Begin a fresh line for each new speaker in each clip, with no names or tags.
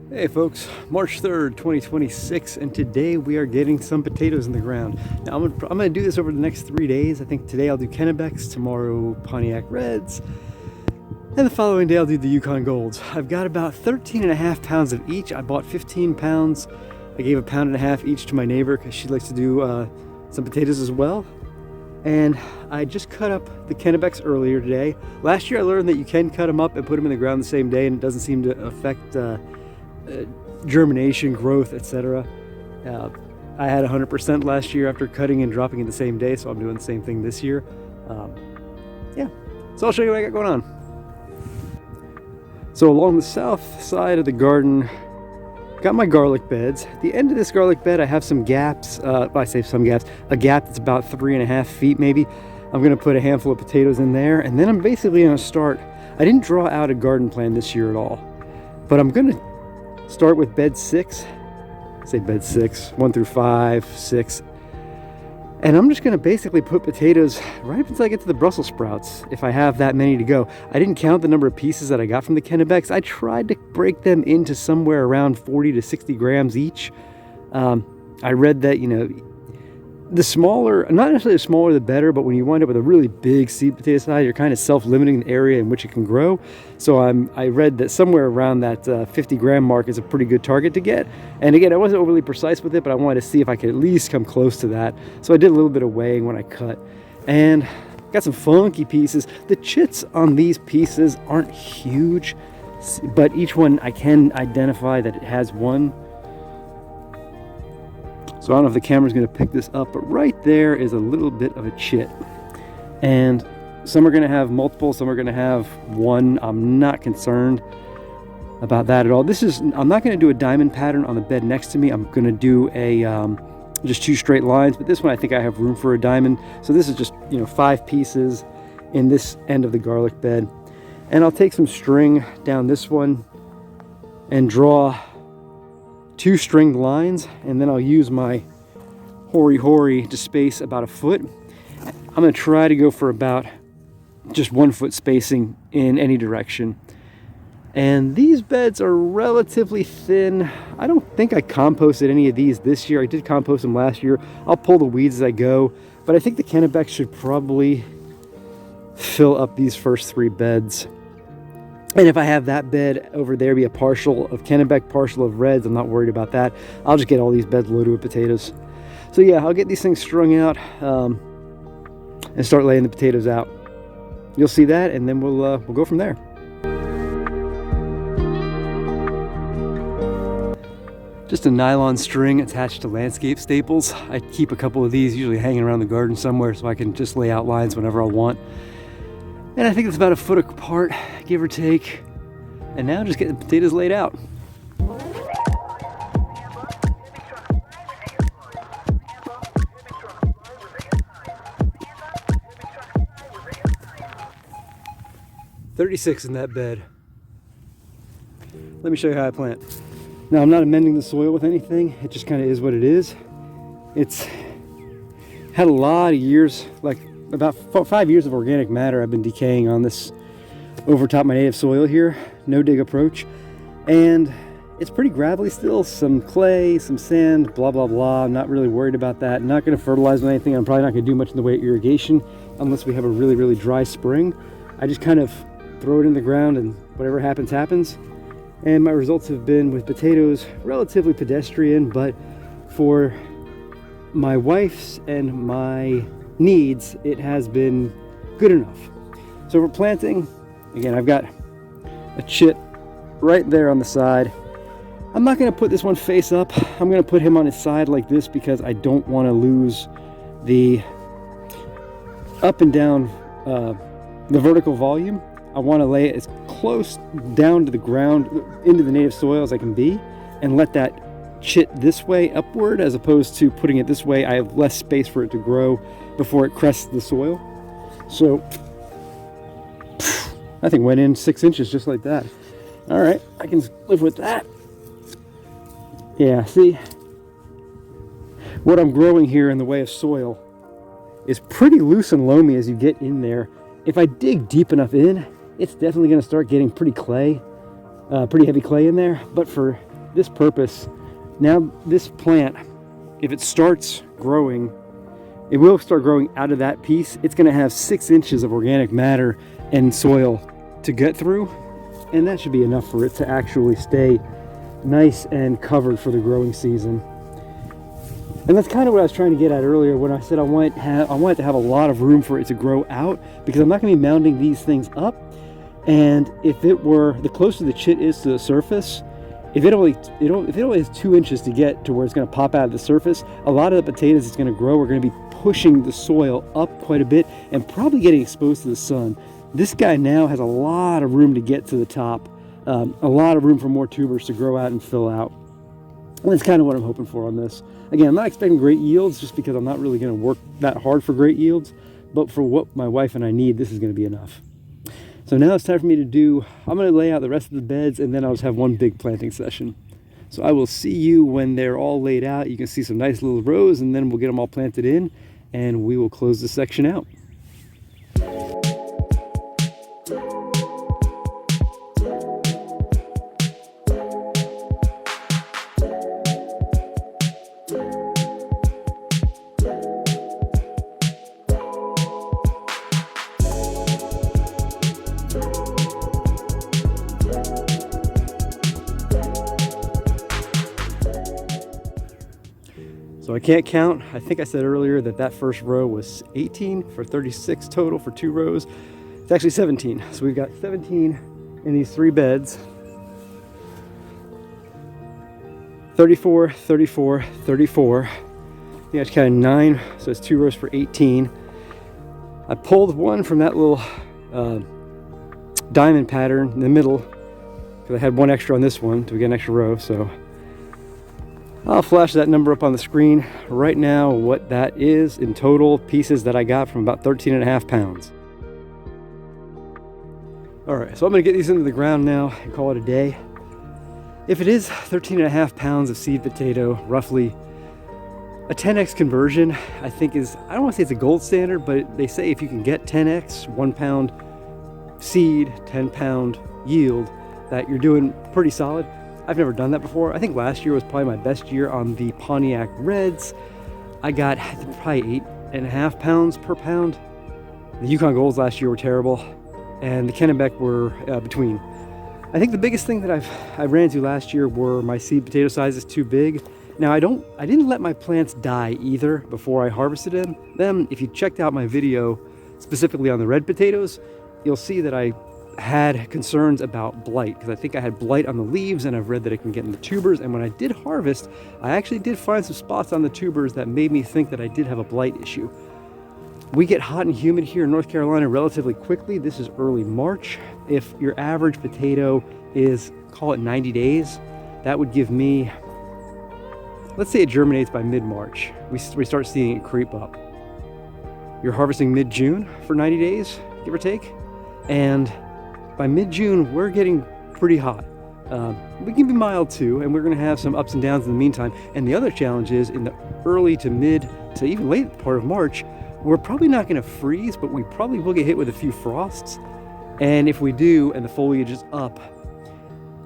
Hey folks, March 3rd, 2026, and today we are getting some potatoes in the ground. Now I'm gonna do this over the next 3 days. I think today I'll do Kennebecs, tomorrow Pontiac Reds, and the following day I'll do the Yukon Golds. I've got about 13 and a half pounds of each. I bought 15 pounds. I gave 1.5 pounds each to my neighbor because she likes to do some potatoes as well. And I just cut up the Kennebecs earlier today. Last year I learned that you can cut them up and put them in the ground the same day and it doesn't seem to affect germination, growth, etc. I had 100% last year after cutting and dropping it the same day, so I'm doing the same thing this year. Yeah, so I'll show you what I got going on. So along the south side of the garden, got my garlic beds. At the end of this garlic bed, I have some gaps. I say some gaps. A gap that's about 3.5 feet maybe. I'm gonna put a handful of potatoes in there, and then I'm basically gonna start. I didn't draw out a garden plan this year at all, but I'm gonna start with bed 6. Say bed 6, 1 through 5, 6. And I'm just gonna basically put potatoes right up until I get to the Brussels sprouts, if I have that many to go. I didn't count the number of pieces that I got from the Kennebecs. I tried to break them into somewhere around 40 to 60 grams each. I read that, the smaller, not necessarily the smaller the better, but when you wind up with a really big seed potato size, you're kind of self-limiting the area in which it can grow. So I read that somewhere around that 50 gram mark is a pretty good target to get. And again, I wasn't overly precise with it, but I wanted to see if I could at least come close to that. So I did a little bit of weighing when I cut. And got some funky pieces. The chits on these pieces aren't huge, but each one I can identify that it has one. So I don't know if the camera's going to pick this up, but right there is a little bit of a chit. And some are going to have multiple, some are going to have one. I'm not concerned about that at all. I'm not going to do a diamond pattern on the bed next to me. I'm going to do a just 2 straight lines, but this one I think I have room for a diamond. So this is just 5 pieces in this end of the garlic bed. And I'll take some string down this one and draw 2 stringed lines, and then I'll use my hory to space about 1 foot. I'm going to try to go for about just 1 foot spacing in any direction. And these beds are relatively thin. I don't think I composted any of these this year. I did compost them last year. I'll pull the weeds as I go, but I think the Kennebec should probably fill up these first 3 beds. And if I have that bed over there be a partial of Kennebec, partial of Reds, I'm not worried about that. I'll just get all these beds loaded with potatoes. So yeah, I'll get these things strung out and start laying the potatoes out. You'll see that, and then we'll go from there. Just a nylon string attached to landscape staples. I keep a couple of these usually hanging around the garden somewhere so I can just lay out lines whenever I want. And I think it's about 1 foot apart, give or take. And now just get the potatoes laid out. "36 in that bed." Let me show you how I plant. Now I'm not amending the soil with anything. It just kind of is what it is. It's had a lot of years, like about 5 years of organic matter I've been decaying on this over top my native soil here. No dig approach. And it's pretty gravelly still. Some clay, some sand, blah, blah, blah. I'm not really worried about that. I'm not going to fertilize with anything. I'm probably not going to do much in the way of irrigation unless we have a really, really dry spring. I just kind of throw it in the ground and whatever happens, happens. And my results have been with potatoes relatively pedestrian, but for my wife's and my needs, it has been good enough. So for planting, again, I've got a chit right there on the side. I'm not going to put this one face up. I'm going to put him on his side like this because I don't want to lose the up and down, the vertical volume. I want to lay it as close down to the ground, into the native soil as I can be, and let that chit this way upward as opposed to putting it this way. I have less space for it to grow before it crests the soil. So I think went in 6 inches just like that. All right, I can live with that. Yeah, see, what I'm growing here in the way of soil is pretty loose and loamy as you get in there. If I dig deep enough in, it's definitely going to start getting pretty clay. pretty heavy clay in there. But for this purpose, now this plant, if it starts growing, it will start growing out of that piece. It's going to have 6 inches of organic matter and soil to get through, and that should be enough for it to actually stay nice and covered for the growing season. And that's kind of what I was trying to get at earlier when I said I wanted to have a lot of room for it to grow out, because I'm not going to be mounding these things up. And if it were, the closer the chit is to the surface, if it only has 2 inches to get to where it's going to pop out of the surface, a lot of the potatoes it's going to grow are going to be pushing the soil up quite a bit and probably getting exposed to the sun. This guy now has a lot of room to get to the top, a lot of room for more tubers to grow out and fill out. And that's kind of what I'm hoping for on this. Again, I'm not expecting great yields just because I'm not really going to work that hard for great yields, but for what my wife and I need, this is going to be enough. So now it's time for me to I'm going to lay out the rest of the beds, and then I'll just have one big planting session. So I will see you when they're all laid out. You can see some nice little rows, and then we'll get them all planted in, and we will close this section out. So I can't count. I think I said earlier that first row was 18 for 36 total for 2 rows. It's actually 17. So we've got 17 in these 3 beds. 34, 34, 34. I think I just counted 9, so it's 2 rows for 18. I pulled one from that little diamond pattern in the middle because I had one extra on this one to get an extra row. So I'll flash that number up on the screen right now, what that is in total pieces that I got from about 13.5 pounds. All right, so I'm gonna get these into the ground now and call it a day. If it is 13.5 pounds of seed potato, roughly, a 10x conversion, I think is, I don't wanna say it's a gold standard, but they say if you can get 10x, 1 pound seed, 10 pound yield, that you're doing pretty solid. I've never done that before. I think last year was probably my best year on the Pontiac Reds. I got probably 8.5 pounds per pound. The Yukon Golds last year were terrible, and the Kennebec were between. I think the biggest thing that I ran into last year were my seed potato sizes too big. Now I didn't let my plants die either before I harvested them. If you checked out my video specifically on the red potatoes, you'll see that I had concerns about blight, because I think I had blight on the leaves, and I've read that it can get in the tubers. And when I did harvest, I actually did find some spots on the tubers that made me think that I did have a blight issue. We get hot and humid here in North Carolina relatively quickly. This is early March. If your average potato is, call it 90 days, that would give me, let's say it germinates by mid-March. We start seeing it creep up. You're harvesting mid-June for 90 days, give or take, and by mid-June, we're getting pretty hot. We can be mild too, and we're gonna have some ups and downs in the meantime. And the other challenge is in the early to mid to even late part of March, we're probably not gonna freeze, but we probably will get hit with a few frosts. And if we do, and the foliage is up,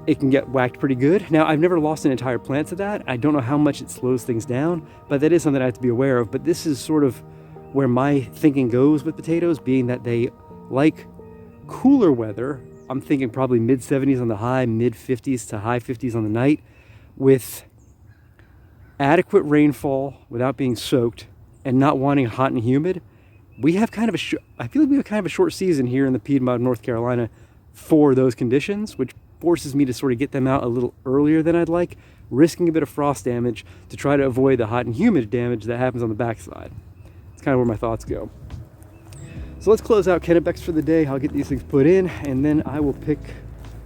it can get whacked pretty good. Now, I've never lost an entire plant to that. I don't know how much it slows things down, but that is something I have to be aware of. But this is sort of where my thinking goes with potatoes, being that they like cooler weather. I'm thinking probably mid 70s on the high, mid 50s to high 50s on the night, with adequate rainfall without being soaked and not wanting hot and humid. We have kind of I feel like we have kind of a short season here in the Piedmont of North Carolina for those conditions, which forces me to sort of get them out a little earlier than I'd like, risking a bit of frost damage to try to avoid the hot and humid damage that happens on the backside. It's kind of where my thoughts go. So let's close out Kennebecs for the day. I'll get these things put in, and then I will pick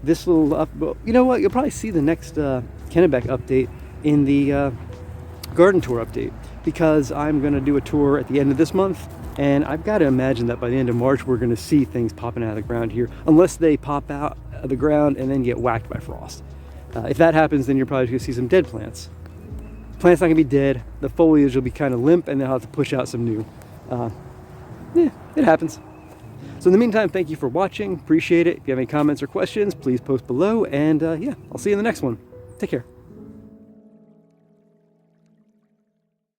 this little up. Well, you know what? You'll probably see the next Kennebec update in the garden tour update, because I'm going to do a tour at the end of this month, and I've got to imagine that by the end of March we're going to see things popping out of the ground here, unless they pop out of the ground and then get whacked by frost. If that happens, then you're probably going to see some dead plants. Plant's not going to be dead. The foliage will be kind of limp, and then I'll have to push out some new. Yeah, it happens. So in the meantime, thank you for watching. Appreciate it. If you have any comments or questions, please post below. And yeah, I'll see you in the next one. Take care.